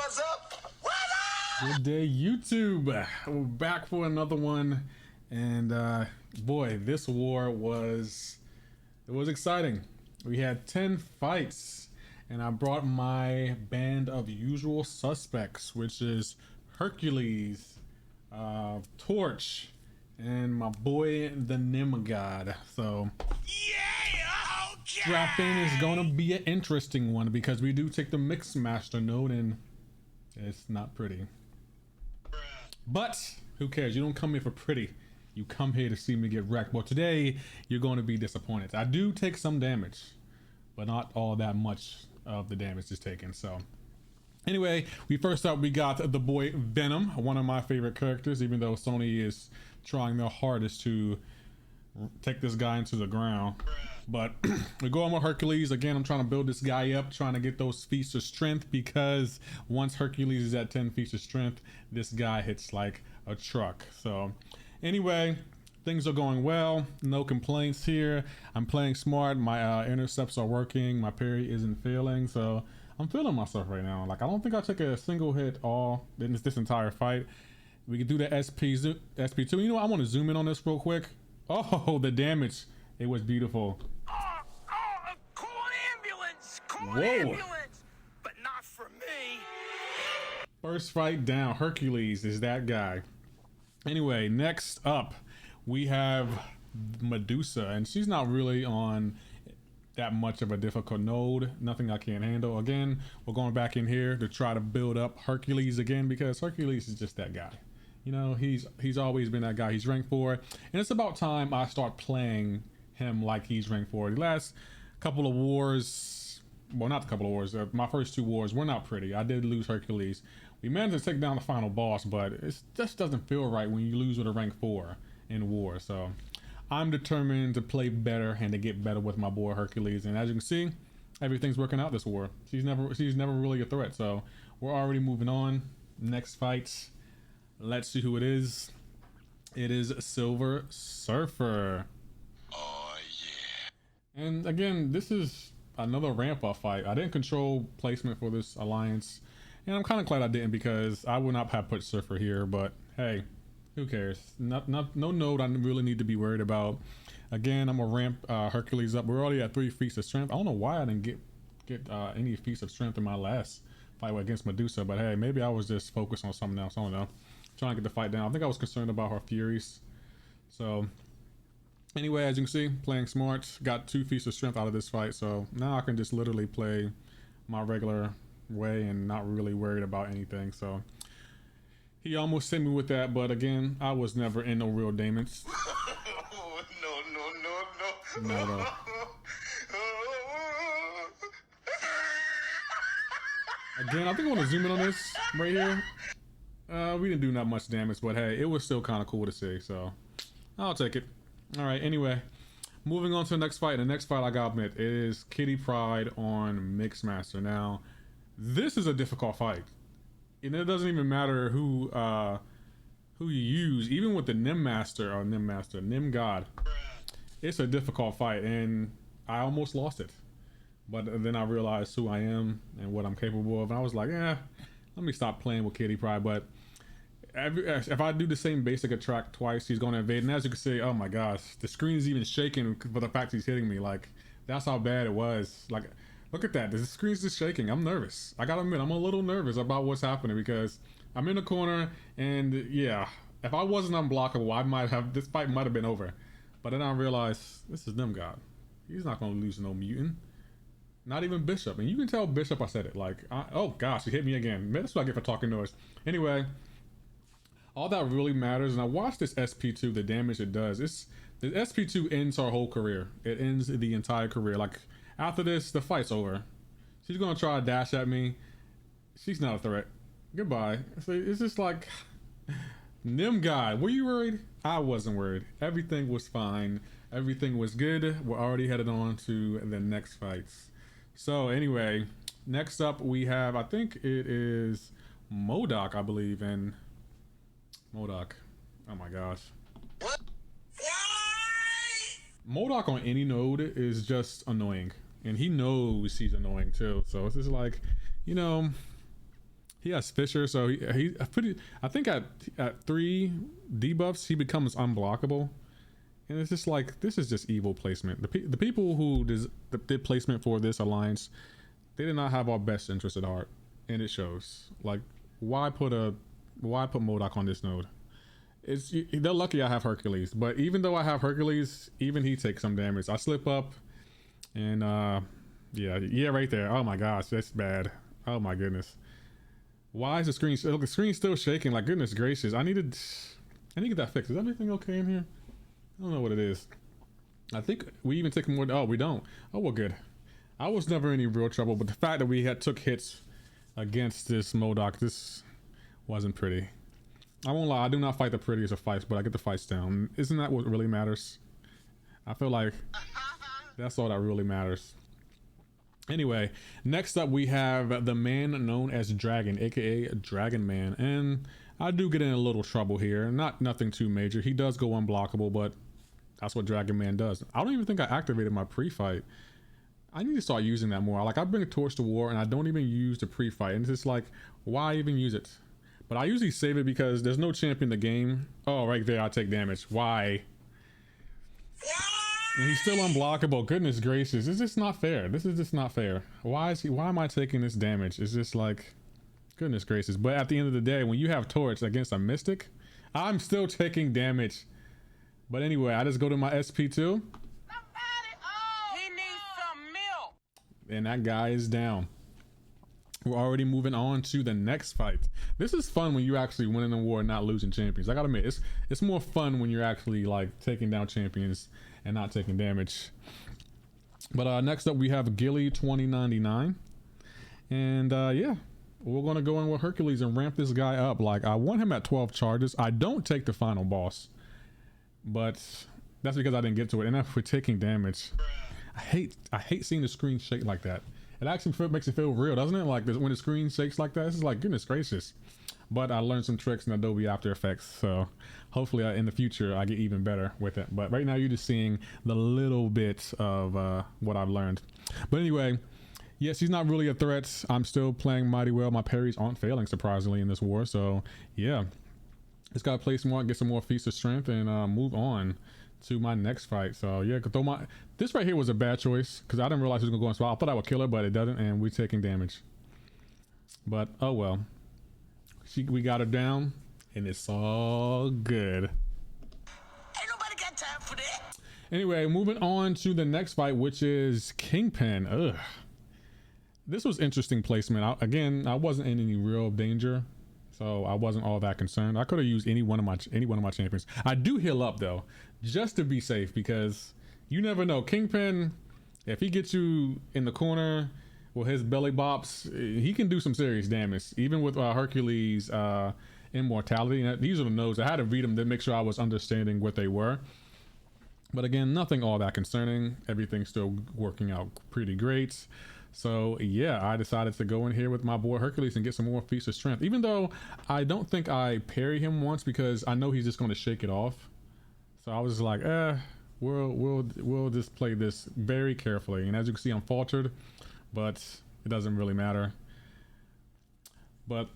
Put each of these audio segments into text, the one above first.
What's up? Good day, YouTube. We're back for another one, and boy, this war was exciting. We had 10 fights, and I brought my band of usual suspects, which is Hercules, Torch, and my boy the Nim God. So Yeah, okay. strap in is gonna be an interesting one because we do take the Mix Master node, and it's not pretty. But who cares? You don't come here for pretty. You come here to see me get wrecked. Well, today you're going to be disappointed. I do take some damage, but not all that much of the damage is taken. So anyway, we got the boy Venom, one of my favorite characters, even though Sony is trying their hardest to take this guy into the ground. But we're going with Hercules. Again, I'm trying to build this guy up, trying to get those feats of strength, because once Hercules is at 10 feats of strength, this guy hits like a truck. So anyway, things are going well. No complaints here. I'm playing smart. My intercepts are working. My parry isn't failing. So I'm feeling myself right now. Like, I don't think I took a single hit all in this entire fight. We can do the SP2. You know what? I want to zoom in on this real quick. Oh, the damage. It was beautiful. Call an ambulance. Call an ambulance. But not for me. First fight down. Hercules is that guy. Anyway, next up, we have Medusa, and she's not really on that much of a difficult node. Nothing I can't handle. Again, we're going back in here to try to build up Hercules again, because Hercules is just that guy. You know, he's always been that guy. He's rank 4, and it's about time I start playing him like he's rank 4. The last couple of wars, well, not a couple of wars, my first 2 wars were not pretty. I did lose Hercules. We managed to take down the final boss, but it just doesn't feel right when you lose with a rank 4 in war. So I'm determined to play better and to get better with my boy Hercules. And as you can see, everything's working out this war. She's never really a threat. So we're already moving on. Next fight. Let's see who it is. It is Silver Surfer. Oh, yeah. And again, this is another ramp up fight. I didn't control placement for this alliance, and I'm kind of glad I didn't, because I would not have put Surfer here, but hey, who cares? No node I really need to be worried about. Again, I'm gonna ramp Hercules up. We're already at 3 feats of strength. I don't know why I didn't get any feats of strength in my last fight against Medusa, but hey, maybe I was just focused on something else. I don't know. Trying to get the fight down. I think I was concerned about her Furies. So anyway, as you can see, playing smart. Got 2 feats of strength out of this fight, so now I can just literally play my regular way and not really worried about anything. So he almost hit me with that, but again, I was never in no real damage. No. Not at all. Again, I think I want to zoom in on this right here. We didn't do not much damage, but hey, it was still kind of cool to see, so I'll take it. All right, anyway, moving on to the next fight. The next fight, I gotta admit, is Kitty Pryde on Mixmaster. Now, this is a difficult fight, and it doesn't even matter who you use. Even with the Nim God, it's a difficult fight, and I almost lost it. But then I realized who I am and what I'm capable of, and I was like, let me stop playing with Kitty Pryde. But if I do the same basic attack twice, he's going to evade. And as you can see, oh my gosh, the screen is even shaking for the fact he's hitting me. Like, that's how bad it was. Like, look at that. The screen's just shaking. I'm nervous. I gotta admit, I'm a little nervous about what's happening, because I'm in the corner, and yeah, if I wasn't unblockable, this fight might have been over. But then I realized, this is Nim God. He's not going to lose no mutant. Not even Bishop. And you can tell Bishop I said it. Like, oh gosh, he hit me again. That's what I get for talking noise. Anyway, all that really matters, and I watched this SP2, the damage it does. The SP2 ends her whole career. It ends the entire career. Like, after this, the fight's over. She's gonna try to dash at me. She's not a threat. Goodbye. So it's just like, Nim God, were you worried? I wasn't worried. Everything was fine. Everything was good. We're already headed on to the next fights. So anyway, next up we have, I think it is Modoc, I believe, and Modoc. Oh my gosh. What? Why? Modoc on any node is just annoying, and he knows he's annoying too. So it's just like, you know, He has Fisher, so I think at 3 debuffs he becomes unblockable, and it's just like, this is just evil placement. The people who did placement for this alliance, they did not have our best interest at heart, and it shows. Like, why put Modoc on this node? They're lucky I have Hercules, but even though I have Hercules, even he takes some damage. I slip up, and yeah, right there. Oh my gosh, that's bad. Oh my goodness. Why is the screen? Look, the screen's still shaking. Like, goodness gracious. I need to get that fixed. Is everything okay in here? I don't know what it is. I think we even take more. Oh, we don't. Oh, we're good. I was never in any real trouble, but the fact that we took hits against this Modoc, this wasn't pretty. I won't lie. I do not fight the prettiest of fights, but I get the fights down. Isn't that what really matters? I feel like that's all that really matters. Anyway, next up we have the man known as Dragon, aka Dragon Man, and I do get in a little trouble here. Nothing too major. He does go unblockable, but that's what Dragon Man does. I don't even think I activated my pre-fight. I need to start using that more. Like, I bring a torch to war and I don't even use the pre-fight, and it's just like, why even use it? But I usually save it because there's no champion in the game. Oh, right there, I take damage. Why? And he's still unblockable. Goodness gracious, it's just not fair. This is just not fair. Why am I taking this damage? It's just like, goodness gracious. But at the end of the day, when you have torch against a mystic, I'm still taking damage. But anyway, I just go to my SP2. He needs some milk. And that guy is down. We're already moving on to the next fight. This is fun when you actually winning the war and not losing champions. I gotta admit, it's more fun when you're actually like taking down champions and not taking damage. But next up we have Gilli 2099, and yeah, we're gonna go in with Hercules and ramp this guy up. Like, I want him at 12 charges. I don't take the final boss, but that's because I didn't get to it. And if we're taking damage, I hate seeing the screen shake like that. It actually makes it feel real, doesn't it? Like, when the screen shakes like that, it's like, goodness gracious. But I learned some tricks in Adobe After Effects, so hopefully in the future I get even better with it. But right now you're just seeing the little bit of what I've learned. But anyway, yes, he's not really a threat. I'm still playing mighty well. My parries aren't failing, surprisingly, in this war. So yeah, just gotta play some more, get some more feats of strength, and move on to my next fight. So yeah, this right here was a bad choice because I didn't realize he was gonna go in spot. I thought I would kill her, but it doesn't, and we're taking damage. But oh well, we got her down, and it's all good. Ain't nobody got time for that. Anyway, moving on to the next fight, which is Kingpin. Ugh, this was interesting placement. Again, I wasn't in any real danger, so I wasn't all that concerned. I could have used any one of my champions. I do heal up though, just to be safe, because you never know. Kingpin, if he gets you in the corner with his belly bops, he can do some serious damage, even with Hercules immortality. And these are the nodes. I had to read them to make sure I was understanding what they were. But again, nothing all that concerning. Everything's still working out pretty great. So yeah, I decided to go in here with my boy Hercules and get some more feats of strength, even though I don't think I parry him once because I know he's just going to shake it off. So I was just like, we'll just play this very carefully. And as you can see, I'm faltered, but it doesn't really matter. But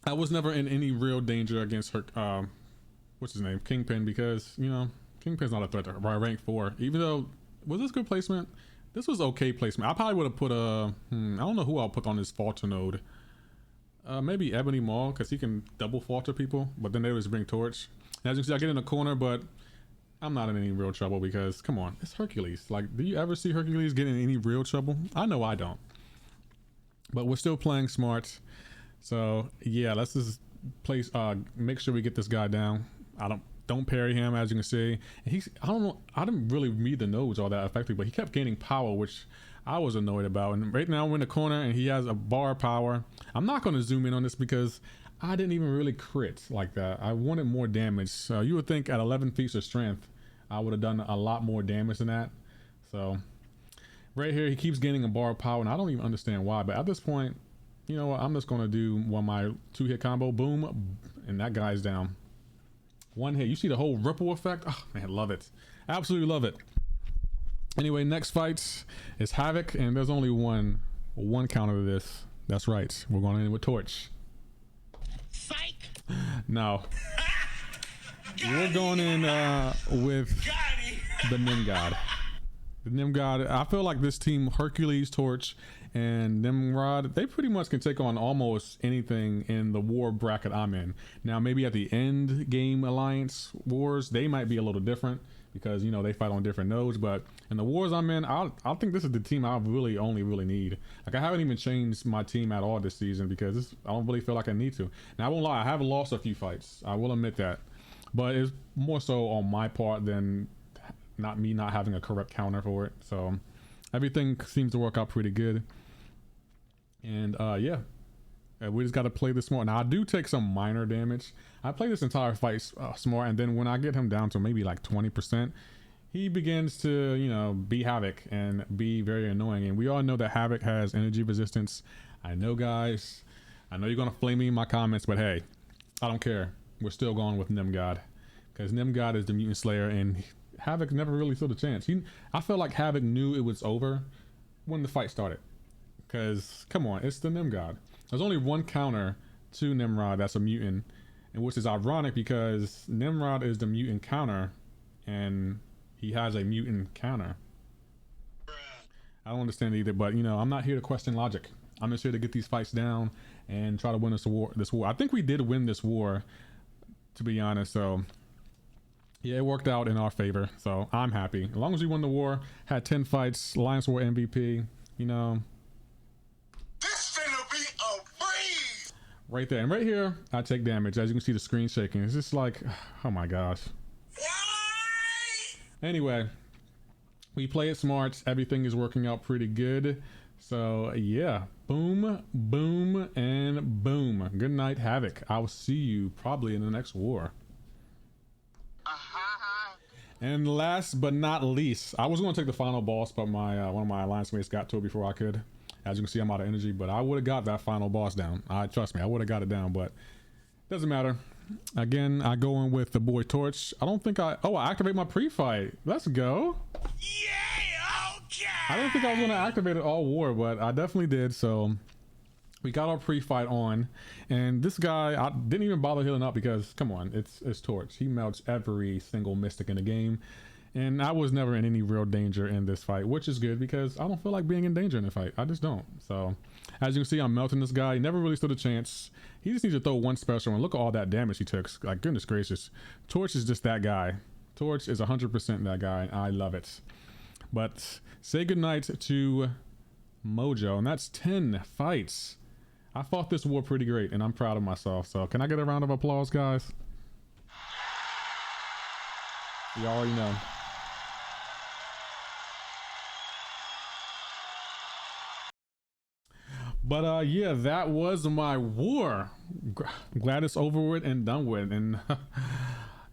I was never in any real danger against her, what's his name, Kingpin, because, you know, Kingpin's not a threat to rank 4. Even though, was this good placement? This was okay placement. I probably would have put I don't know who I'll put on this falter node. Maybe Ebony Maw, because he can double falter people, but then they always bring torch. And as you can see, I get in the corner, but I'm not in any real trouble because, come on, it's Hercules. Like, do you ever see Hercules get in any real trouble? I know I don't. But we're still playing smart. So yeah, let's just place, make sure we get this guy down. Don't parry him, as you can see. And I didn't really read the nodes all that effectively, but he kept gaining power, which I was annoyed about. And right now we're in the corner and he has a bar power. I'm not going to zoom in on this because I didn't even really crit like that. I wanted more damage. So you would think at 11 feats of strength, I would have done a lot more damage than that. So right here, he keeps gaining a bar of power, and I don't even understand why. But at this point, you know what? I'm just going to do my 2-hit combo. Boom. And that guy's down. One hit. You see the whole ripple effect? Oh man, love it. Absolutely love it. Anyway, next fight is Havok, and there's only one counter to this. That's right. We're going in with Torch. Psych. No. We're going in with the Nim God. The Nim God. I feel like this team, Hercules, Torch, and Nimrod, they pretty much can take on almost anything in the war bracket I'm in. Now, maybe at the end game alliance wars, they might be a little different because, you know, they fight on different nodes. But in the wars I'm in, I think this is the team I really only need. Like, I haven't even changed my team at all this season because I don't really feel like I need to. Now, I won't lie, I have lost a few fights. I will admit that. But it's more so on my part than not having a correct counter for it. So everything seems to work out pretty good. And yeah, we just got to play this smart. Now I do take some minor damage. I play this entire fight smart, and then when I get him down to maybe like 20%, he begins to, you know, be Havok and be very annoying. And we all know that Havok has energy resistance. I know, guys, I know you're gonna flame me in my comments, but hey, I don't care. We're still going with Nim God because Nim God is the mutant slayer, and Havok never really stood a chance. I felt like Havok knew it was over when the fight started. Because, come on, it's the Nim God. There's only one counter to Nimrod that's a mutant, and which is ironic because Nimrod is the mutant counter, and he has a mutant counter. I don't understand either, but, you know, I'm not here to question logic. I'm just here to get these fights down and try to win this war. I think we did win this war, to be honest, so yeah, it worked out in our favor, so I'm happy. As long as we won the war, had 10 fights, Alliance War MVP, you know. This finna be a breeze. Right there. And right here, I take damage. As you can see, the screen shaking. It's just like, oh my gosh. Anyway, we play it smart. Everything is working out pretty good. So yeah, boom, boom, and boom. Good night, Havok. I'll see you probably in the next war. And last but not least, I was going to take the final boss, but my one of my alliance mates got to it before I could. As you can see, I'm out of energy, but I would have got that final boss down. Trust me, I would have got it down, but doesn't matter. Again, I go in with the boy Torch. I don't think I activate my pre-fight. Let's go. Yeah, okay. I didn't think I was going to activate it all war, but I definitely did. So we got our pre-fight on, and this guy, I didn't even bother healing up because, come on, it's Torch. He melts every single mystic in the game. And I was never in any real danger in this fight, which is good because I don't feel like being in danger in a fight. I just don't. So as you can see, I'm melting this guy. He never really stood a chance. He just needs to throw one special, and look at all that damage he took. Like, goodness gracious. Torch is just that guy. Torch is 100% that guy, and I love it. But say goodnight to Mojo, and that's 10 fights. I fought this war pretty great, and I'm proud of myself. So can I get a round of applause, guys? You already know. But yeah, that was my war. I'm glad it's over with and done with. And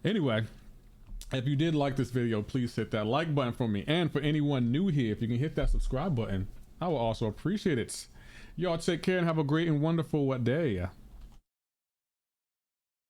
anyway, if you did like this video, please hit that like button for me. And for anyone new here, if you can hit that subscribe button, I will also appreciate it. Y'all take care and have a great and wonderful day.